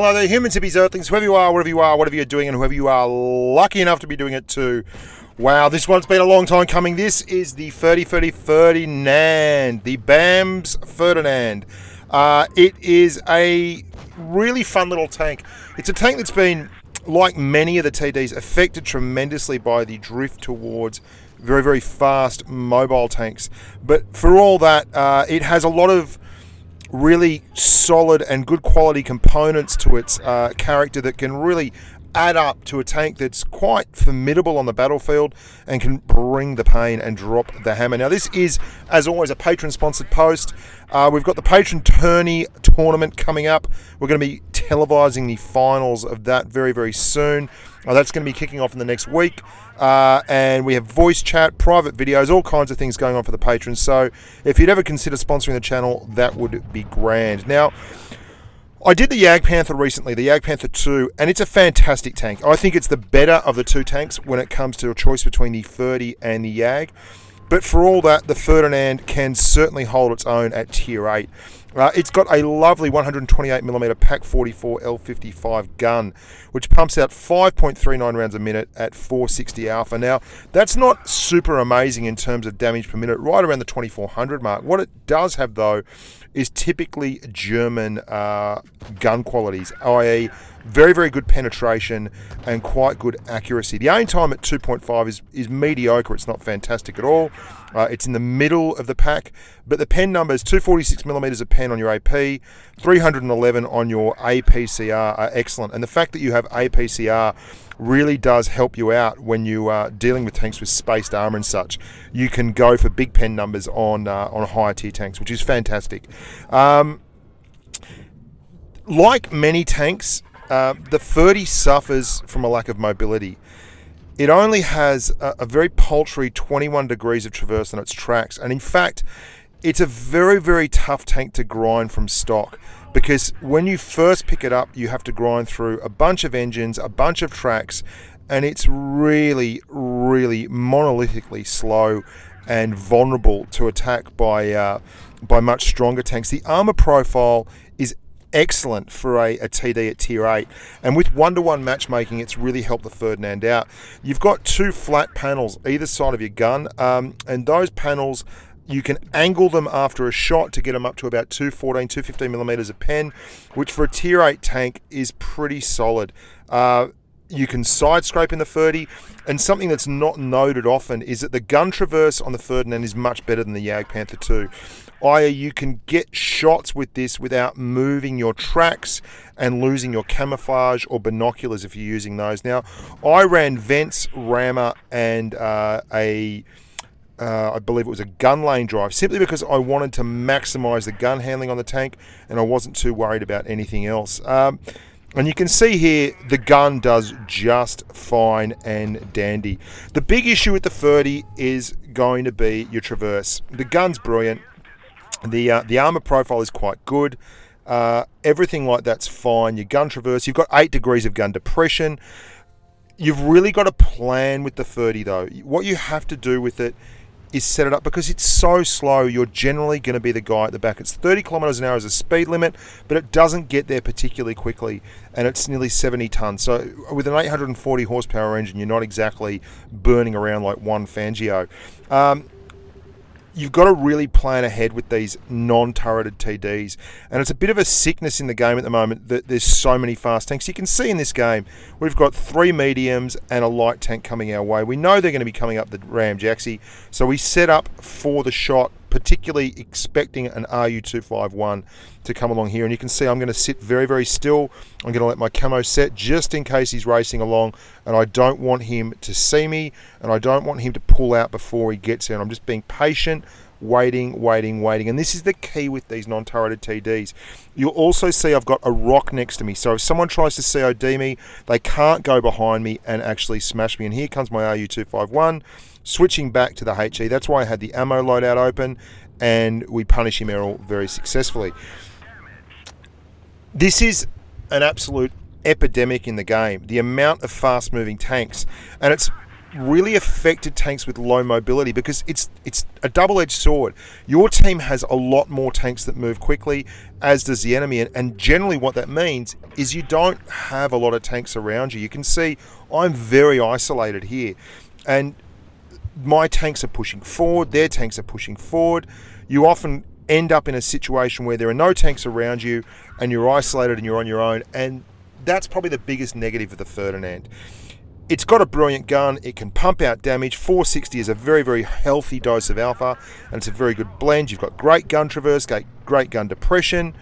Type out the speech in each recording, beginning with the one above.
Hello there, humans, hippies, earthlings, whoever you are, whatever you're doing, and whoever you are lucky enough to be doing it too. Wow, this one's been a long time coming. This is the Ferdinand, the Bamz Ferdinand. It is a really fun little tank. It's a tank that's been, like many of the TDs, affected tremendously by the drift towards very, very fast mobile tanks. But for all that, it has a lot of really solid and good quality components to its character that can really add up to a tank that's quite formidable on the battlefield and can bring the pain and drop the hammer. Now, this is, as always, a patron-sponsored post. We've got the Patron Tourney tournament coming up. We're going to be televising the finals of that very, very soon. That's going to be kicking off in the next week. And we have voice chat, private videos, all kinds of things going on for the patrons. So if you'd ever consider sponsoring the channel, that would be grand. Now, I did the Jagdpanther recently, the Jagdpanther 2, and it's a fantastic tank. I think it's the better of the two tanks when it comes to a choice between the Ferdi and the Jag. But for all that, the Ferdinand can certainly hold its own at Tier 8. It's got a lovely 128mm Pak 44 L55 gun, which pumps out 5.39 rounds a minute at 460 alpha. Now, that's not super amazing in terms of damage per minute, right around the 2400 mark. What it does have, though, is typically German gun qualities, i.e. very, very good penetration and quite good accuracy. The aim time at 2.5 is mediocre. It's not fantastic at all. It's in the middle of the pack, but the pen numbers, 246mm of pen on your AP, 311 on your APCR are excellent. And the fact that you have APCR really does help you out when you are dealing with tanks with spaced armor and such. You can go for big pen numbers on higher tier tanks, which is fantastic. Like many tanks, the Ferdi suffers from a lack of mobility. It only has a very paltry 21 degrees of traverse on its tracks, and in fact, it's a very, very tough tank to grind from stock, because when you first pick it up, you have to grind through a bunch of engines, a bunch of tracks, and it's really, really monolithically slow and vulnerable to attack by much stronger tanks. The armor profile is excellent for a TD at Tier 8, and with 1-to-1 matchmaking, it's really helped the Ferdinand out. You've got two flat panels either side of your gun, and those panels, you can angle them after a shot to get them up to about 214, 215mm of pen, which for a Tier 8 tank is pretty solid. You can side scrape in the Ferdi, and something that's not noted often is that the gun traverse on the Ferdinand is much better than the Jagdpanther 2. i.e. you can get shots with this without moving your tracks and losing your camouflage or binoculars if you're using those. Now, I ran vents, rammer, and I believe it was a gun lane drive, simply because I wanted to maximize the gun handling on the tank, and I wasn't too worried about anything else. And you can see here, the gun does just fine and dandy. The big issue with the Ferdi is going to be your traverse. The gun's brilliant. The armor profile is quite good. Everything like that's fine. Your gun traverse, you've got 8 degrees of gun depression. You've really got to plan with the Ferdi, though. What you have to do with it is set it up, because it's so slow, you're generally going to be the guy at the back. It's 30 kilometers an hour as a speed limit, but it doesn't get there particularly quickly, and it's nearly 70 tons. So with an 840 horsepower engine, you're not exactly burning around like one Fangio. You've got to really plan ahead with these non-turreted TDs, and it's a bit of a sickness in the game at the moment that there's so many fast tanks. You can see in this game, we've got 3 mediums and a light tank coming our way. We know they're going to be coming up the Ram Jaxi, so we set up for the shot, particularly expecting an RU-251 to come along here. And you can see I'm going to sit very, very still. I'm going to let my camo set just in case he's racing along, and I don't want him to see me, and I don't want him to pull out before he gets there. And I'm just being patient, waiting. And this is the key with these non-turreted TDs. You'll also see I've got a rock next to me, so if someone tries to COD me, they can't go behind me and actually smash me. And here comes my RU-251 switching back to the HE. That's why I had the ammo loadout open, and we punish him all very successfully. This is an absolute epidemic in the game, the amount of fast moving tanks, and it's really affected tanks with low mobility, because it's a double-edged sword. Your team has a lot more tanks that move quickly, as does the enemy, and generally what that means is you don't have a lot of tanks around you. You can see I'm very isolated here, and my tanks are pushing forward, their tanks are pushing forward. You often end up in a situation where there are no tanks around you and you're isolated and you're on your own, and that's probably the biggest negative of the Ferdinand. It's got a brilliant gun, it can pump out damage. 460 is a very, very healthy dose of alpha, and it's a very good blend. You've got great gun traverse, great gun depression.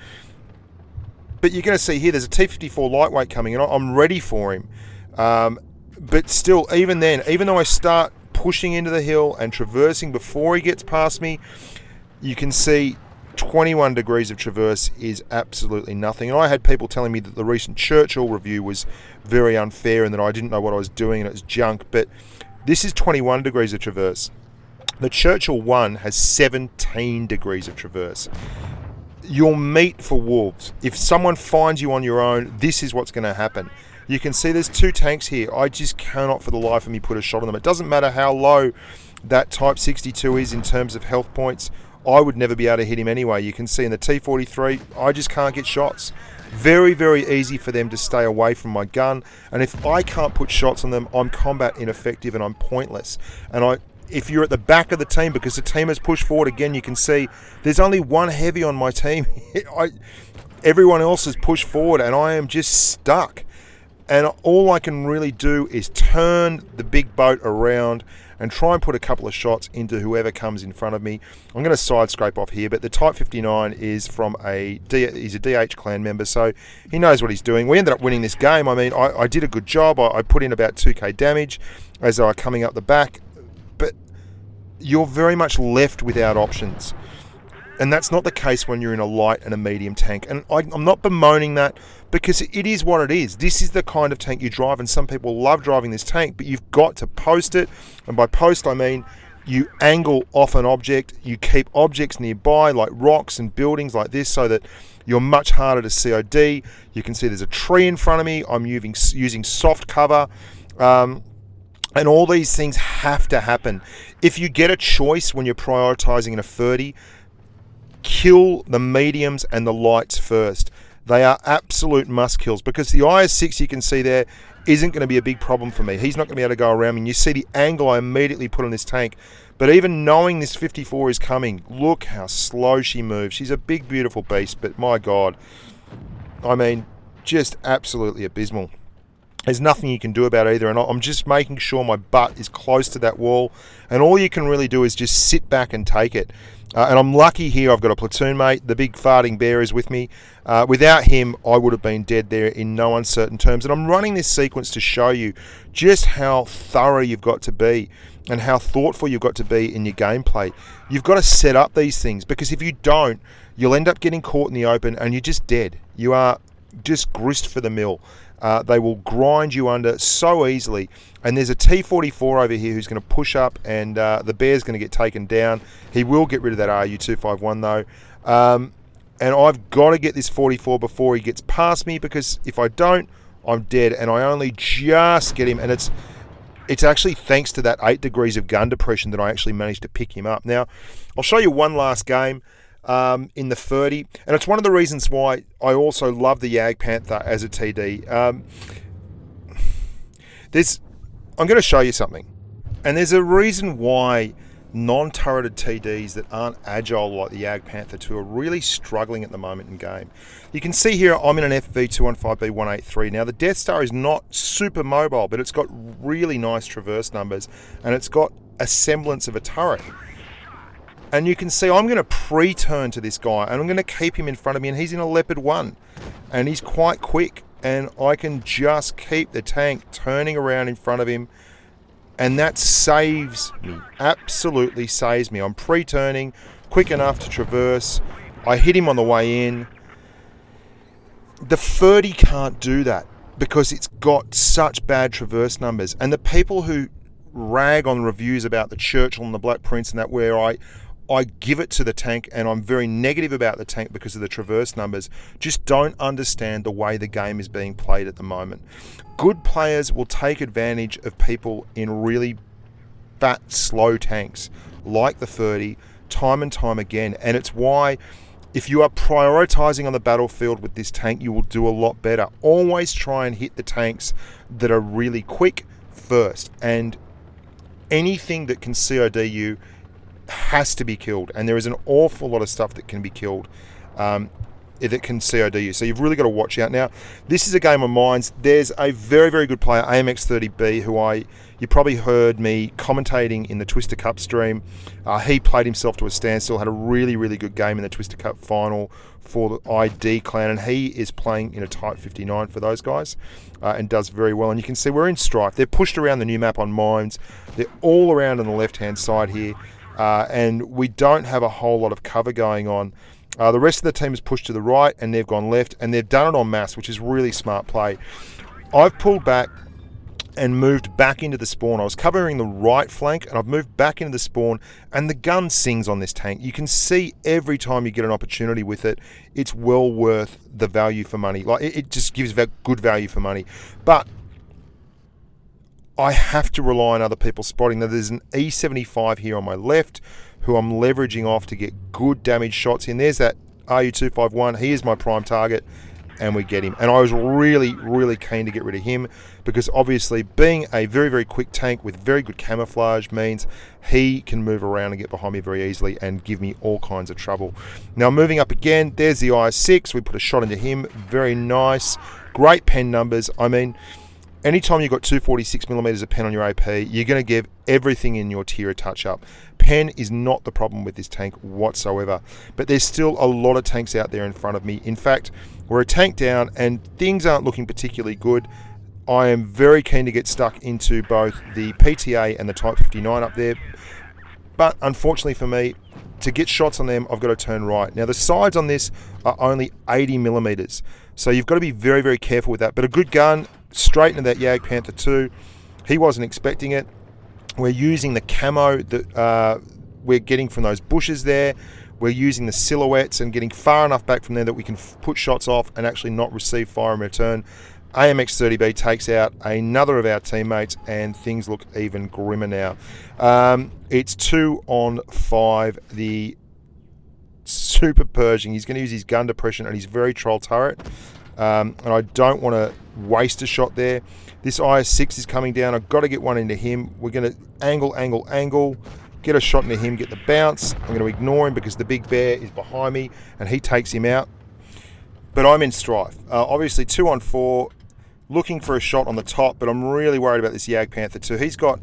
But you're going to see here there's a T54 lightweight coming, and I'm ready for him. But still, even then, even though I start pushing into the hill and traversing before he gets past me, you can see 21 degrees of traverse is absolutely nothing. And I had people telling me that the recent Churchill review was very unfair and that I didn't know what I was doing and it was junk, but this is 21 degrees of traverse. The Churchill 1 has 17 degrees of traverse. You're meat for wolves. If someone finds you on your own, this is what's going to happen. You can see there's two tanks here. I just cannot for the life of me put a shot on them. It doesn't matter how low that Type 62 is in terms of health points. I would never be able to hit him anyway. You can see in the T43, I just can't get shots. Very, very easy for them to stay away from my gun. And if I can't put shots on them, I'm combat ineffective and I'm pointless. And if you're at the back of the team, because the team has pushed forward again, you can see there's only one heavy on my team. Everyone else has pushed forward and I am just stuck. And all I can really do is turn the big boat around and try and put a couple of shots into whoever comes in front of me. I'm going to side scrape off here, but the Type 59 is from he's a DH clan member, so he knows what he's doing. We ended up winning this game. I mean, I did a good job. I put in about 2k damage as they were coming up the back, but you're very much left without options. And that's not the case when you're in a light and a medium tank. And I'm not bemoaning that, because it is what it is. This is the kind of tank you drive, and some people love driving this tank, but you've got to post it. And by post, I mean you angle off an object, you keep objects nearby, like rocks and buildings like this, so that you're much harder to COD. You can see there's a tree in front of me. I'm using soft cover. And all these things have to happen. If you get a choice when you're prioritizing in a ferdi, kill the mediums and the lights first. They are absolute must kills, because the IS-6 you can see there isn't going to be a big problem for me. He's not going to be able to go around me. And you see the angle I immediately put on this tank. But even knowing this 54 is coming, look how slow she moves. She's a big, beautiful beast, but my God, I mean, just absolutely abysmal. There's nothing you can do about it either, and I'm just making sure my butt is close to that wall, and all you can really do is just sit back and take it. And I'm lucky here, I've got a platoon mate, the big farting bear is with me. Without him, I would have been dead there in no uncertain terms. And I'm running this sequence to show you just how thorough you've got to be and how thoughtful you've got to be in your gameplay. You've got to set up these things, because if you don't, you'll end up getting caught in the open and you're just dead. You are just grist for the mill. They will grind you under so easily. And there's a T44 over here who's going to push up, and the bear's going to get taken down. He will get rid of that RU-251 though. And I've got to get this 44 before he gets past me, because if I don't, I'm dead. And I only just get him, and it's actually thanks to that 8 degrees of gun depression that I actually managed to pick him up. Now, I'll show you one last game in the ferdi, and it's one of the reasons why I also love the Jagdpanther as a TD. I'm going to show you something, and there's a reason why non-turreted TDs that aren't agile like the Jagdpanther 2 are really struggling at the moment in game. You can see here I'm in an FV215B183. Now the Death Star is not super mobile, but it's got really nice traverse numbers, and it's got a semblance of a turret. And you can see I'm going to pre-turn to this guy, and I'm going to keep him in front of me, and he's in a Leopard 1, and he's quite quick, and I can just keep the tank turning around in front of him, and that saves me, absolutely saves me. I'm pre-turning, quick enough to traverse, I hit him on the way in. The ferdi can't do that, because it's got such bad traverse numbers, and the people who rag on reviews about the Churchill and the Black Prince and that, where I give it to the tank, and I'm very negative about the tank because of the traverse numbers. Just don't understand the way the game is being played at the moment. Good players will take advantage of people in really fat, slow tanks like the ferdi time and time again, and it's why if you are prioritizing on the battlefield with this tank, you will do a lot better. Always try and hit the tanks that are really quick first, and anything that can COD you has to be killed, and there is an awful lot of stuff that can be killed that can COD you, so you've really got to watch out. Now, this is a game of mines. There's a very, very good player, Ttb, who you probably heard me commentating in the Twister Cup stream. He played himself to a standstill, had a really, really good game in the Twister Cup final for the ID clan, and he is playing in a Type 59 for those guys and does very well. And you can see we're in strife. They're pushed around the new map on mines. They're all around on the left-hand side here, and we don't have a whole lot of cover going on. The rest of the team is pushed to the right, and they've gone left, and they've done it en masse, which is really smart play. I've pulled back and moved back into the spawn. I was covering the right flank, and I've moved back into the spawn, and the gun sings on this tank. You can see every time you get an opportunity with it, it's well worth the value for money. Like, it just gives good value for money. But I have to rely on other people spotting. Now, there's an E75 here on my left, who I'm leveraging off to get good damage shots in. There's that RU251. He is my prime target, and we get him. And I was really, really keen to get rid of him because obviously being a very, very quick tank with very good camouflage means he can move around and get behind me very easily and give me all kinds of trouble. Now, moving up again, there's the IS6. We put a shot into him. Very nice. Great pen numbers. I mean, anytime you've got 246mm of pen on your AP, you're going to give everything in your tier a touch-up. Pen is not the problem with this tank whatsoever, but there's still a lot of tanks out there in front of me. In fact, we're a tank down and things aren't looking particularly good. I am very keen to get stuck into both the PTA and the Type 59 up there, but unfortunately for me, to get shots on them, I've got to turn right. Now, the sides on this are only 80mm, so you've got to be very, very careful with that, but a good gun straight into that Jagdpanther 2. He wasn't expecting it. We're using the camo that we're getting from those bushes there. We're using the silhouettes and getting far enough back from there that we can put shots off and actually not receive fire in return. Ttb takes out another of our teammates, and things look even grimmer now. It's 2 on 5. The Super Pershing, he's going to use his gun depression and his very troll turret. And I don't want to waste a shot there. This IS6 is coming down. I've got to get one into him. We're going to angle, get a shot into him, get the bounce. I'm going to ignore him because the big bear is behind me and he takes him out. But I'm in strife. Obviously 2 on 4, looking for a shot on the top, but I'm really worried about this Jagdpanther 2. He's got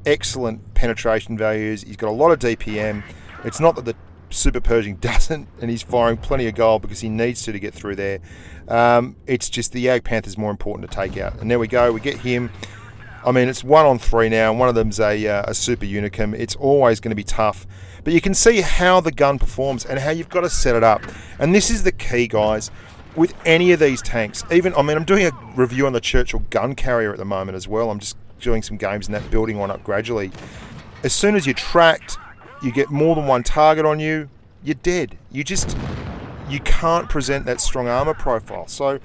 excellent penetration values. He's got a lot of DPM. It's not that the Super Pershing doesn't, and he's firing plenty of gold because he needs to get through there. It's just the Jagdpanther is more important to take out. And there we go. We get him. I mean, it's 1 on 3 now, and one of them's a Super Unicum. It's always going to be tough. But you can see how the gun performs and how you've got to set it up. And this is the key, guys. With any of these tanks, I'm doing a review on the Churchill gun carrier at the moment as well. I'm just doing some games in that, building one up gradually. As soon as you're tracked, you get more than one target on you, you're dead. You can't present that strong armor profile. So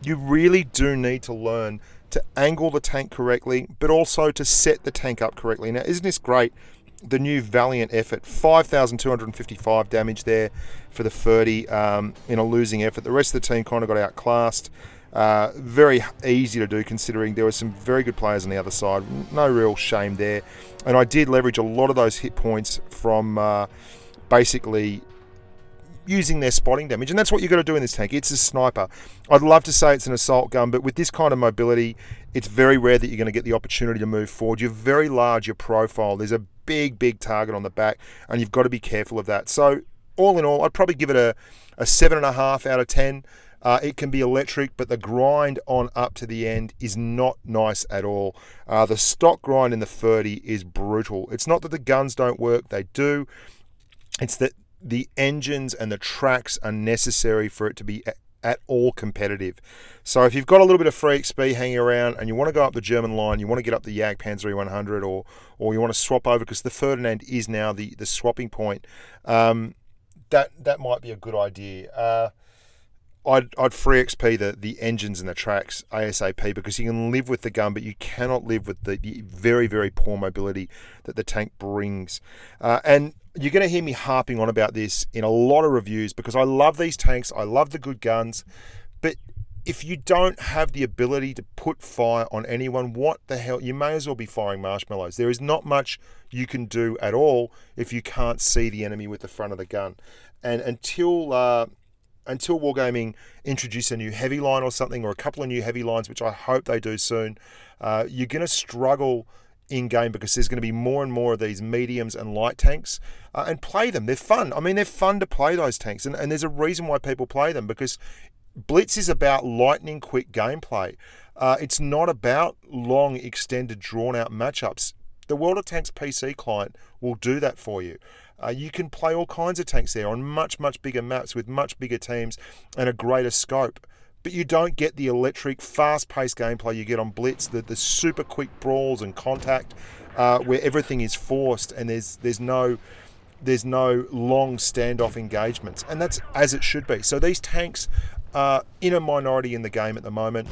you really do need to learn to angle the tank correctly, but also to set the tank up correctly. Now, isn't this great? The new Valiant effort, 5,255 damage there for the ferdi in a losing effort. The rest of the team kind of got outclassed. Very easy to do considering there were some very good players on the other side. No real shame there. And I did leverage a lot of those hit points from basically using their spotting damage. And that's what you've got to do in this tank. It's a sniper. I'd love to say it's an assault gun, but with this kind of mobility, it's very rare that you're going to get the opportunity to move forward. You're very large, your profile. There's a big target on the back, and you've got to be careful of that. So all in all, I'd probably give it a 7.5 out of 10. It can be electric, but the grind on up to the end is not nice at all. The stock grind in the ferdi is brutal. It's not that the guns don't work, they do. It's that the engines and the tracks are necessary for it to be at all competitive. So if you've got a little bit of free XP hanging around and you want to go up the German line, you want to get up the Jagdpanzer 100, or you want to swap over, because the Ferdinand is now the swapping point, that might be a good idea. I'd free XP the engines and the tracks ASAP, because you can live with the gun, but you cannot live with the very, very poor mobility that the tank brings. And you're going to hear me harping on about this in a lot of reviews, because I love these tanks, I love the good guns, but if you don't have the ability to put fire on anyone, what the hell? You may as well be firing marshmallows. There is not much you can do at all if you can't see the enemy with the front of the gun. And until Wargaming introduce a new heavy line or something, or a couple of new heavy lines, which I hope they do soon, you're going to struggle in game, because there's going to be more and more of these mediums and light tanks, and play them. They're fun. I mean, they're fun to play, those tanks, and there's a reason why people play them, because Blitz is about lightning quick gameplay. It's not about long, extended, drawn-out matchups. The World of Tanks PC client will do that for you. You can play all kinds of tanks there on much, much bigger maps with much bigger teams and a greater scope. But you don't get the electric, fast-paced gameplay you get on Blitz, the super quick brawls and contact, where everything is forced and there's no long standoff engagements. And that's as it should be. So these tanks are in a minority in the game at the moment.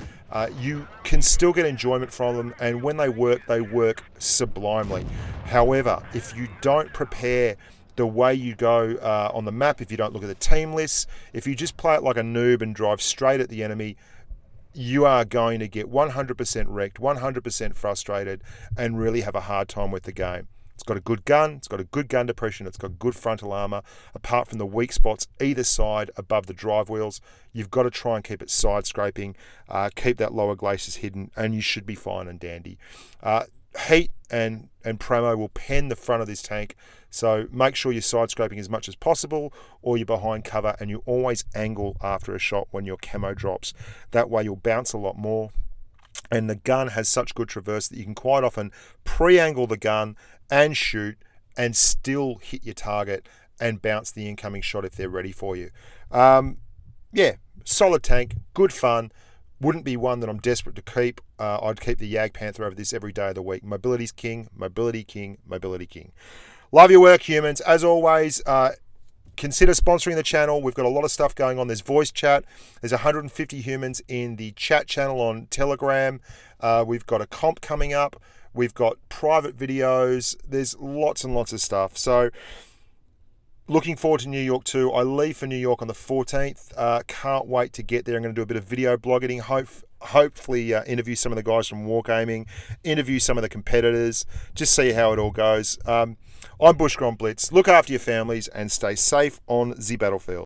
You can still get enjoyment from them, and when they work sublimely. However, if you don't prepare the way you go on the map, if you don't look at the team lists, if you just play it like a noob and drive straight at the enemy, you are going to get 100% wrecked, 100% frustrated, and really have a hard time with the game. It's got a good gun, it's got a good gun depression, it's got good frontal armor, apart from the weak spots either side above the drive wheels. You've got to try and keep it side scraping, keep that lower glacis hidden, and you should be fine and dandy. Heat and Pramo will pen the front of this tank, so make sure you're side scraping as much as possible, or you're behind cover, and you always angle after a shot when your camo drops. That way you'll bounce a lot more, and the gun has such good traverse that you can quite often pre-angle the gun and shoot and still hit your target and bounce the incoming shot if they're ready for you. Yeah, solid tank, good fun. Wouldn't be one that I'm desperate to keep. I'd keep the Jagdpanther over this every day of the week. Mobility's king, mobility king, mobility king. Love your work, humans. As always, consider sponsoring the channel. We've got a lot of stuff going on. There's voice chat. There's 150 humans in the chat channel on Telegram. We've got a comp coming up. We've got private videos. There's lots and lots of stuff. So looking forward to New York too. I leave for New York on the 14th. Can't wait to get there. I'm going to do a bit of video blogging. Hopefully interview some of the guys from Wargaming, interview some of the competitors, just see how it all goes. I'm Bushka on Blitz. Look after your families and stay safe on the battlefield.